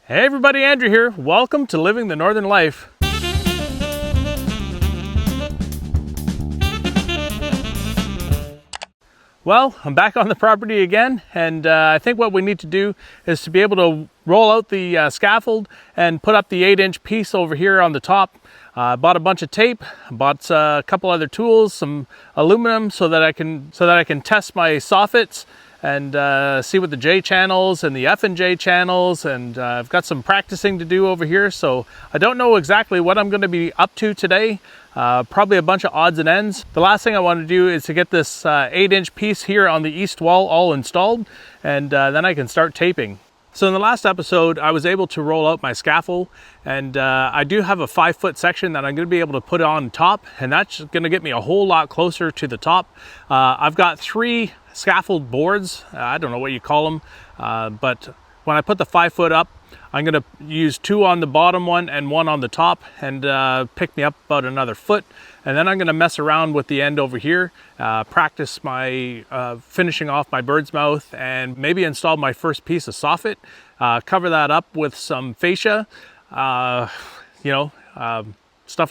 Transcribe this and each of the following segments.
Hey everybody, Andrew here. Welcome to Living the Northern Life. Well, I'm back on the property again, and I think what we need to do is to be able to roll out the scaffold and put up the 8-inch piece over here on the top. I bought a bunch of tape, bought a couple other tools, some aluminum so that I can test my soffits and see what the J channels and the F&J channels, and I've got some practicing to do over here, so I don't know exactly what I'm going to be up to today. Probably a bunch of odds and ends. The last thing I want to do is to get this 8-inch piece here on the east wall all installed, and then I can start taping. So in the last episode, I was able to roll out my scaffold, and I do have a 5-foot section that I'm going to be able to put on top, and that's going to get me a whole lot closer to the top. I've got 3 scaffold boards. I don't know what you call them, but when I put the 5-foot up, I'm going to use 2 on the bottom one and 1 on the top, and pick me up about another foot. And then I'm going to mess around with the end over here, practice my finishing off my bird's mouth, and maybe install my first piece of soffit, cover that up with some fascia, stuff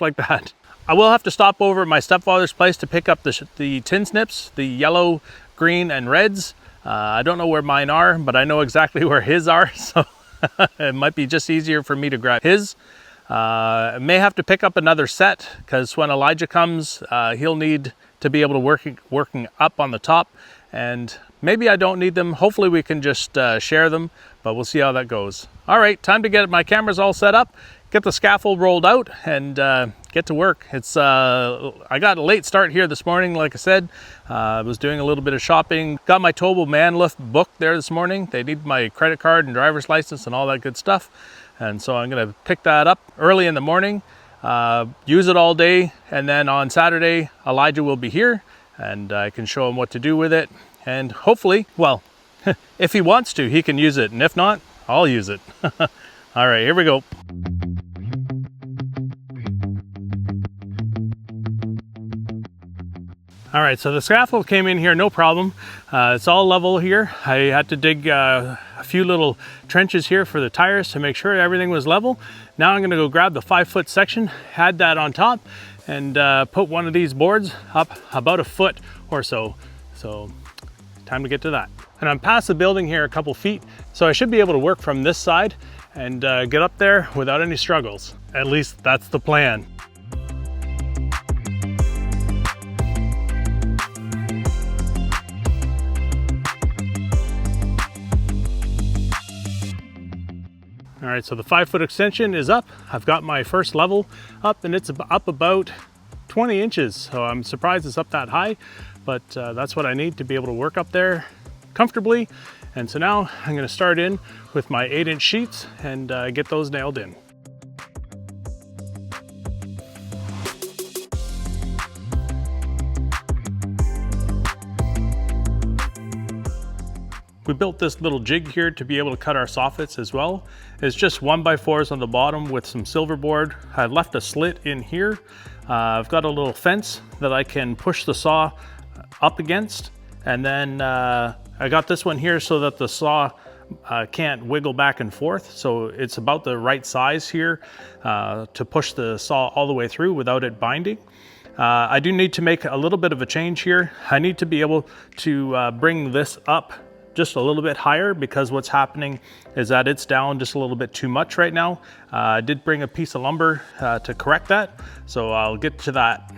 like that. I will have to stop over at my stepfather's place to pick up the tin snips, the yellow, green, and reds. I don't know where mine are, but I know exactly where his are, so it might be just easier for me to grab his. I may have to pick up another set, because when Elijah comes, he'll need to be able to working up on the top, and maybe I don't need them. Hopefully we can just share them, but we'll see how that goes. All right, time to get my cameras all set up, get the scaffold rolled out, and get to work. I got a late start here this morning, like I said. I was doing a little bit of shopping. Got my towable man lift booked there this morning. They need my credit card and driver's license and all that good stuff. And so I'm gonna pick that up early in the morning, use it all day, and then on Saturday, Elijah will be here, and I can show him what to do with it. And hopefully, well, if he wants to, he can use it, and if not, I'll use it. All right, here we go. All right, so the scaffold came in here, no problem. It's all level here. I had to dig a few little trenches here for the tires to make sure everything was level. Now I'm gonna go grab the 5-foot section, add that on top, and put one of these boards up about a foot or so. So time to get to that. And I'm past the building here a couple feet, so I should be able to work from this side and get up there without any struggles. At least that's the plan. All right, so the 5-foot extension is up. I've got my first level up, and it's up about 20 inches. So I'm surprised it's up that high, but that's what I need to be able to work up there comfortably. And so now I'm gonna start in with my 8-inch sheets and get those nailed in. We built this little jig here to be able to cut our soffits as well. It's just 1x4s on the bottom with some silverboard. I left a slit in here. I've got a little fence that I can push the saw up against. And then I got this one here so that the saw can't wiggle back and forth. So it's about the right size here to push the saw all the way through without it binding. I do need to make a little bit of a change here. I need to be able to bring this up just a little bit higher, because what's happening is that it's down just a little bit too much right now. I did bring a piece of lumber to correct that, so I'll get to that.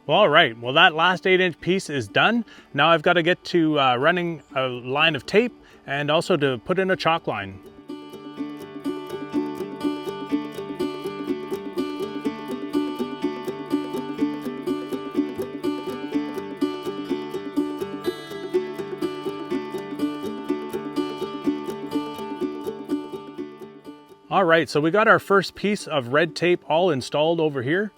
Well, all right, well that last 8-inch piece is done. Now I've got to get to running a line of tape and also to put in a chalk line. All right, so we got our first piece of red tape all installed over here.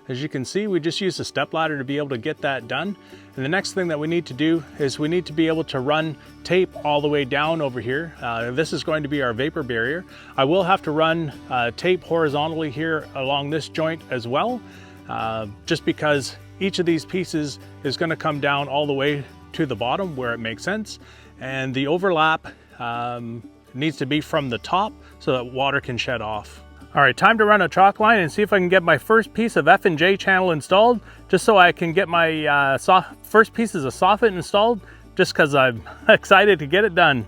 As you can see, we just used a stepladder to be able to get that done. And the next thing that we need to do is we need to be able to run tape all the way down over here. This is going to be our vapor barrier. I will have to run tape horizontally here along this joint as well, just because each of these pieces is going to come down all the way to the bottom where it makes sense. And the overlap needs to be from the top so that water can shed off. All right, time to run a chalk line and see if I can get my first piece of F&J channel installed, just so I can get my first pieces of soffit installed, just because I'm excited to get it done.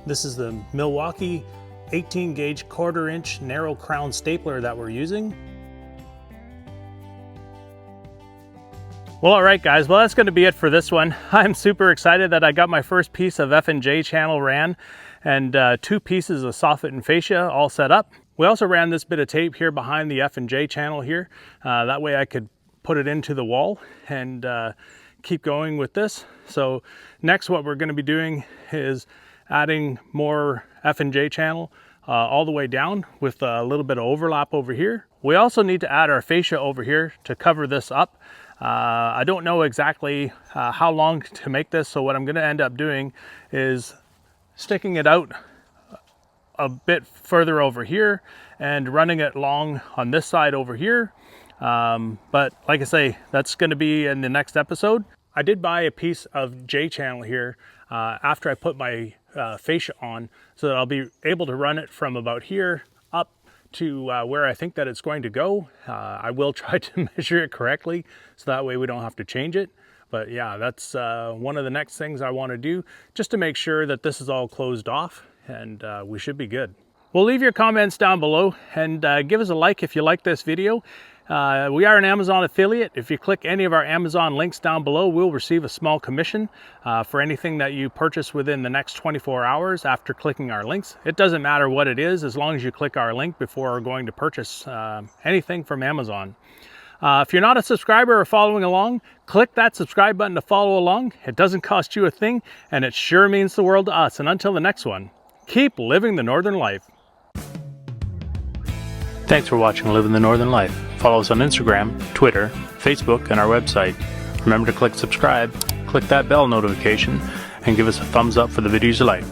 This is the Milwaukee 18 gauge 1/4 inch narrow crown stapler that we're using. Well, all right guys, well that's going to be it for this one. I'm super excited that I got my first piece of F&J channel ran and 2 pieces of soffit and fascia all set up. We also ran this bit of tape here behind the F&J channel here. That way I could put it into the wall and keep going with this. So next what we're going to be doing is adding more F&J channel all the way down with a little bit of overlap over here. We also need to add our fascia over here to cover this up. I don't know exactly how long to make this, so what I'm going to end up doing is sticking it out a bit further over here and running it long on this side over here. But like I say, that's going to be in the next episode. I did buy a piece of J channel here after I put my fascia on, so that I'll be able to run it from about here up to where I think that it's going to go. I will try to measure it correctly so that way we don't have to change it. But yeah, that's one of the next things I want to do, just to make sure that this is all closed off, and we should be good. Well, leave your comments down below and give us a like if you like this video. We are an Amazon affiliate. If you click any of our Amazon links down below, we'll receive a small commission for anything that you purchase within the next 24 hours after clicking our links. It doesn't matter what it is, as long as you click our link before going to purchase anything from Amazon. If you're not a subscriber or following along, click that subscribe button to follow along. It doesn't cost you a thing, and it sure means the world to us. And until the next one, keep living the Northern Life. Thanks for watching Living the Northern Life. Follow us on Instagram, Twitter, Facebook, and our website. Remember to click subscribe, click that bell notification, and give us a thumbs up for the videos you like.